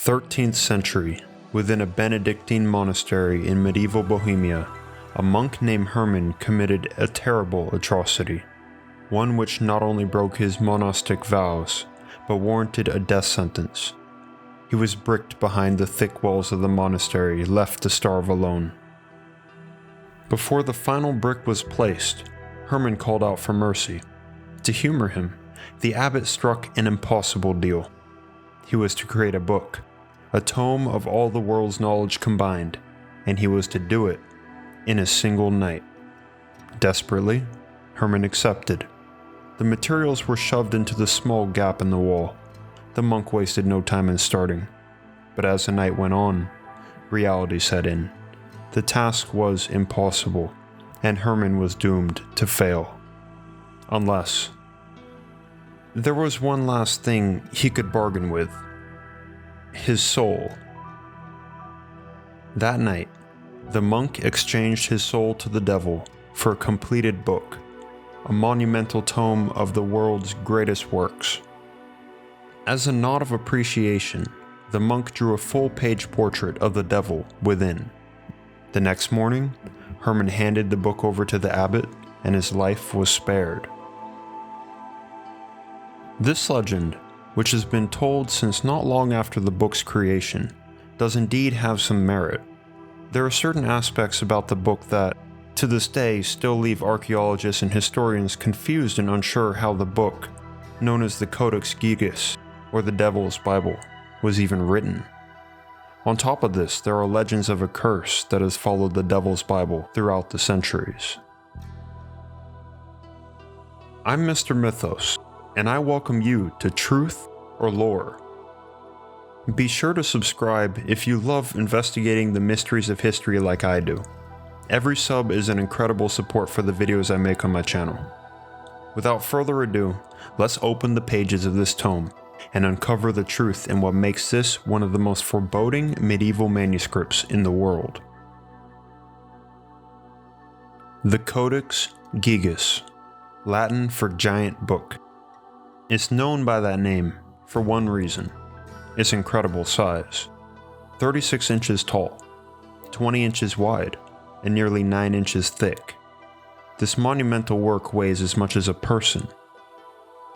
13th century, within a Benedictine monastery in medieval Bohemia, a monk named Herman committed a terrible atrocity, one which not only broke his monastic vows, but warranted a death sentence. He was bricked behind the thick walls of the monastery, left to starve alone. Before the final brick was placed, Herman called out for mercy. To humor him, the abbot struck an impossible deal. He was to create a book, a tome of all the world's knowledge combined, and he was to do it in a single night. Desperately, Herman accepted. The materials were shoved into the small gap in the wall. The monk wasted no time in starting. But as the night went on, reality set in. The task was impossible, and Herman was doomed to fail. Unless there was one last thing he could bargain with: his soul. That night, the monk exchanged his soul to the devil for a completed book, a monumental tome of the world's greatest works. As a nod of appreciation, the monk drew a full-page portrait of the devil within. The next morning, Herman handed the book over to the abbot, and his life was spared. This legend, which has been told since not long after the book's creation, does indeed have some merit. There are certain aspects about the book that, to this day, still leave archaeologists and historians confused and unsure how the book, known as the Codex Gigas, or the Devil's Bible, was even written. On top of this, there are legends of a curse that has followed the Devil's Bible throughout the centuries. I'm Mr. Mythos, and I welcome you to Truth or Lore. Be sure to subscribe if you love investigating the mysteries of history like I do. Every sub is an incredible support for the videos I make on my channel. Without further ado, let's open the pages of this tome and uncover the truth in what makes this one of the most foreboding medieval manuscripts in the world. The Codex Gigas, Latin for giant book. It's known by that name for one reason: its incredible size. 36 inches tall, 20 inches wide, and nearly 9 inches thick. This monumental work weighs as much as a person.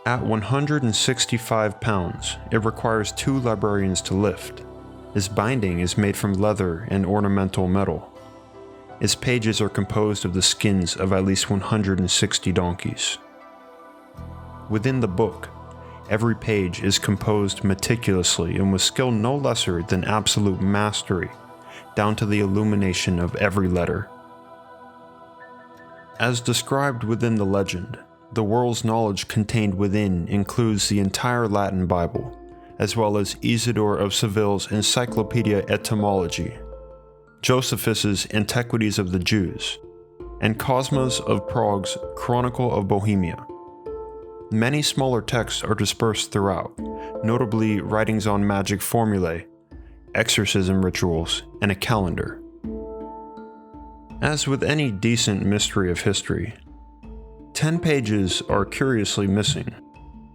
At 165 pounds, it requires 2 librarians to lift. Its binding is made from leather and ornamental metal. Its pages are composed of the skins of at least 160 donkeys. Within the book, every page is composed meticulously and with skill no lesser than absolute mastery, down to the illumination of every letter. As described within the legend, the world's knowledge contained within includes the entire Latin Bible, as well as Isidore of Seville's Encyclopedia Etymology, Josephus's Antiquities of the Jews, and Cosmas of Prague's Chronicle of Bohemia. Many smaller texts are dispersed throughout, notably writings on magic formulae, exorcism rituals, and a calendar. As with any decent mystery of history, 10 pages are curiously missing.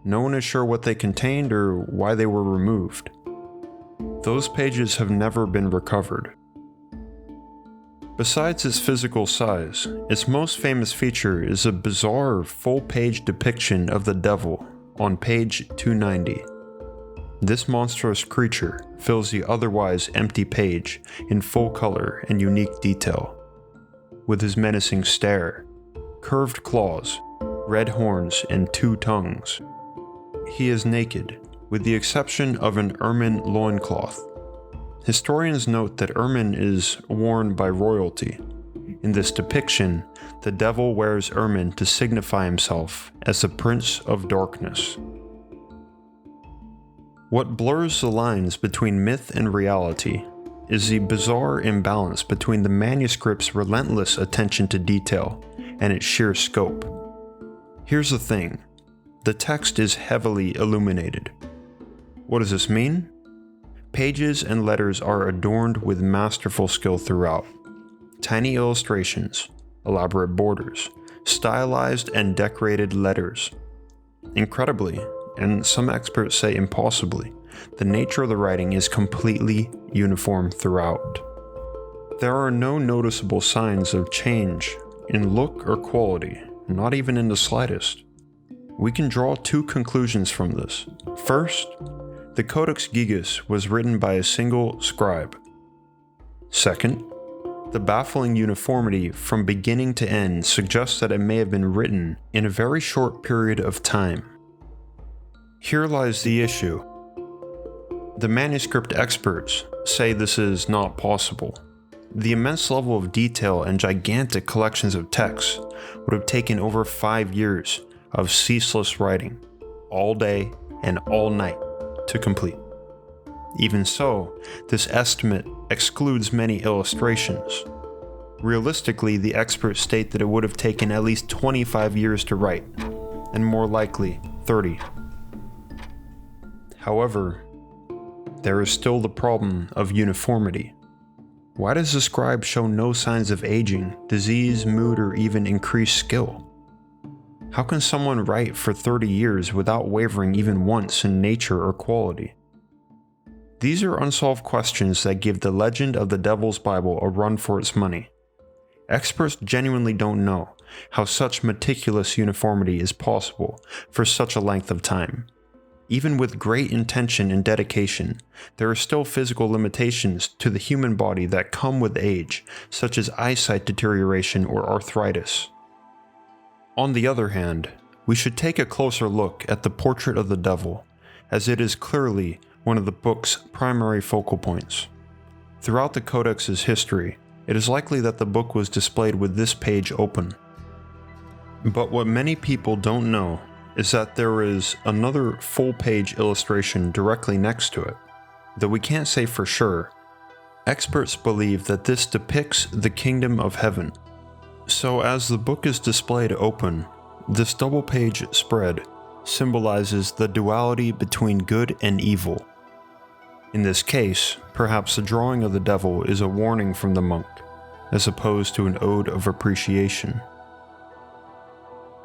No one is sure what they contained or why they were removed. Those pages have never been recovered. Besides its physical size, its most famous feature is a bizarre full-page depiction of the devil on page 290. This monstrous creature fills the otherwise empty page in full color and unique detail. With his menacing stare, curved claws, red horns, and 2 tongues. He is naked, with the exception of an ermine loincloth. Historians note that ermine is worn by royalty. In this depiction, the devil wears ermine to signify himself as the Prince of Darkness. What blurs the lines between myth and reality is the bizarre imbalance between the manuscript's relentless attention to detail and its sheer scope. Here's the thing: the text is heavily illuminated. What does this mean? Pages and letters are adorned with masterful skill throughout. Tiny illustrations, elaborate borders, stylized and decorated letters. Incredibly, and some experts say impossibly, the nature of the writing is completely uniform throughout. There are no noticeable signs of change in look or quality, not even in the slightest. We can draw two conclusions from this. First, the Codex Gigas was written by a single scribe. Second, the baffling uniformity from beginning to end suggests that it may have been written in a very short period of time. Here lies the issue. The manuscript experts say this is not possible. The immense level of detail and gigantic collections of texts would have taken over 5 years of ceaseless writing, all day and all night, to complete. Even so, this estimate excludes many illustrations. Realistically, the experts state that it would have taken at least 25 years to write, and more likely 30. However, there is still the problem of uniformity. Why does the scribe show no signs of aging, disease, mood, or even increased skill? How can someone write for 30 years without wavering even once in nature or quality? These are unsolved questions that give the legend of the Devil's Bible a run for its money. Experts genuinely don't know how such meticulous uniformity is possible for such a length of time. Even with great intention and dedication, there are still physical limitations to the human body that come with age, such as eyesight deterioration or arthritis. On the other hand, we should take a closer look at the portrait of the devil, as it is clearly one of the book's primary focal points. Throughout the Codex's history, it is likely that the book was displayed with this page open. But what many people don't know is that there is another full-page illustration directly next to it. Though we can't say for sure, experts believe that this depicts the kingdom of heaven. So as the book is displayed open, this double-page spread symbolizes the duality between good and evil. In this case, perhaps the drawing of the devil is a warning from the monk, as opposed to an ode of appreciation.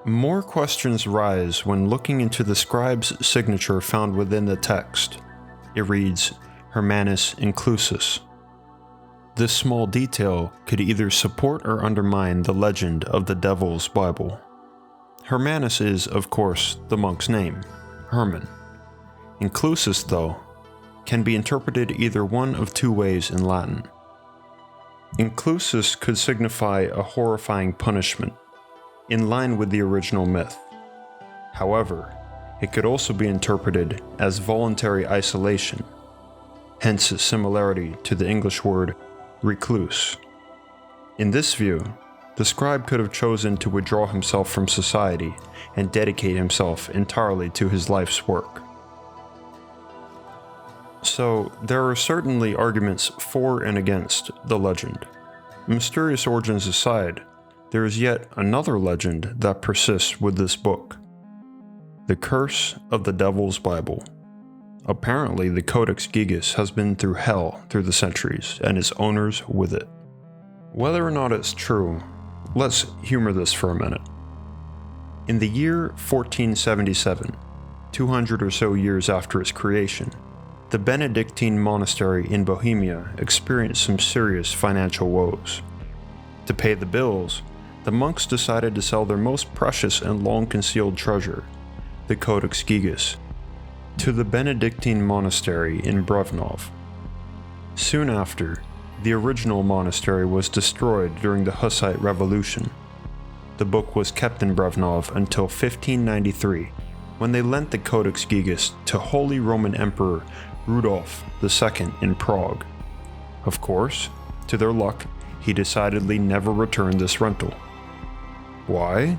More questions rise when looking into the scribe's signature found within the text. It reads, Hermanus Inclusus. This small detail could either support or undermine the legend of the Devil's Bible. Hermanus is, of course, the monk's name, Herman. Inclusus, though, can be interpreted either one of two ways in Latin. Inclusus could signify a horrifying punishment, in line with the original myth. However, it could also be interpreted as voluntary isolation, hence its similarity to the English word recluse. In this view, the scribe could have chosen to withdraw himself from society and dedicate himself entirely to his life's work. So, there are certainly arguments for and against the legend. Mysterious origins aside, there is yet another legend that persists with this book. The Curse of the Devil's Bible. Apparently, the Codex Gigas has been through hell through the centuries, and its owners with it. Whether or not it's true, let's humor this for a minute. In the year 1477, 200 or so years after its creation, the Benedictine monastery in Bohemia experienced some serious financial woes. To pay the bills, the monks decided to sell their most precious and long-concealed treasure, the Codex Gigas, to the Benedictine monastery in Brevnov. Soon after, the original monastery was destroyed during the Hussite Revolution. The book was kept in Brevnov until 1593, when they lent the Codex Gigas to Holy Roman Emperor Rudolf II in Prague. Of course, to their luck, he decidedly never returned this rental. Why?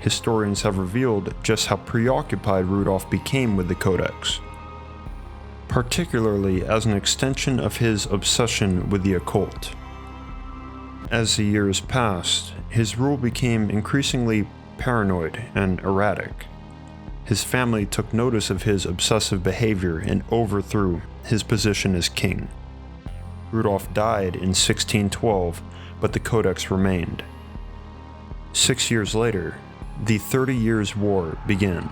Historians have revealed just how preoccupied Rudolf became with the Codex, particularly as an extension of his obsession with the occult. As the years passed, his rule became increasingly paranoid and erratic. His family took notice of his obsessive behavior and overthrew his position as king. Rudolf died in 1612, but the Codex remained. 6 years later, the 30 Years' War began.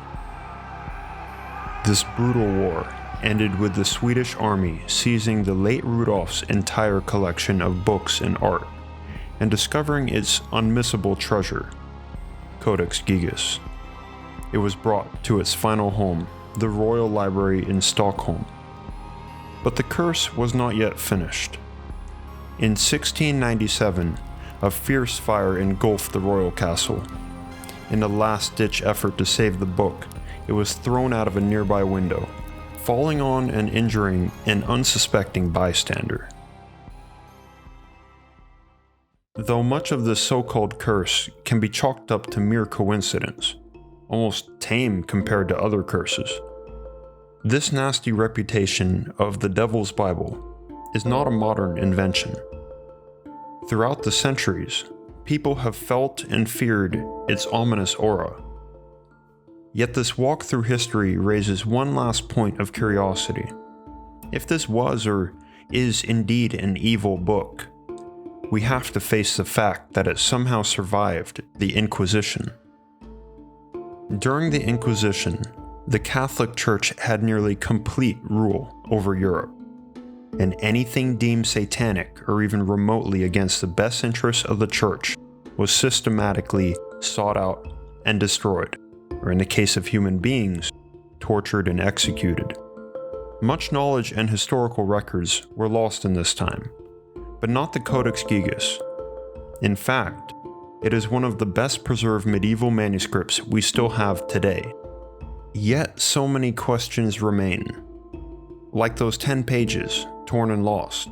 This brutal war ended with the Swedish army seizing the late Rudolf's entire collection of books and art, and discovering its unmissable treasure, Codex Gigas. It was brought to its final home, the Royal Library in Stockholm. But the curse was not yet finished. In 1697, a fierce fire engulfed the royal castle. In a last-ditch effort to save the book, it was thrown out of a nearby window, falling on and injuring an unsuspecting bystander. Though much of this so-called curse can be chalked up to mere coincidence, almost tame compared to other curses, this nasty reputation of the Devil's Bible is not a modern invention. Throughout the centuries, people have felt and feared its ominous aura. Yet this walk through history raises one last point of curiosity. If this was or is indeed an evil book, we have to face the fact that it somehow survived the Inquisition. During the Inquisition, the Catholic Church had nearly complete rule over Europe, and anything deemed satanic or even remotely against the best interests of the Church was systematically sought out and destroyed, or in the case of human beings, tortured and executed. Much knowledge and historical records were lost in this time, but not the Codex Gigas. In fact, it is one of the best preserved medieval manuscripts we still have today. Yet so many questions remain, like those 10 pages torn and lost.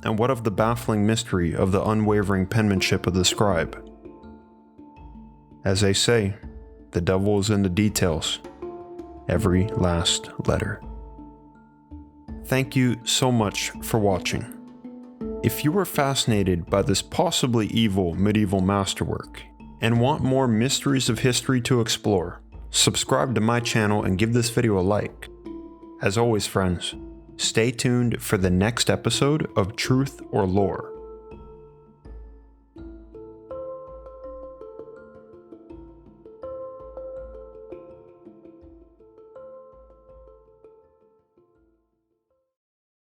And what of the baffling mystery of the unwavering penmanship of the scribe? As they say, the devil is in the details. Every last letter. Thank you so much for watching. If you are fascinated by this possibly evil medieval masterwork and want more mysteries of history to explore, subscribe to my channel and give this video a like. As always, friends, stay tuned for the next episode of Truth or Lore.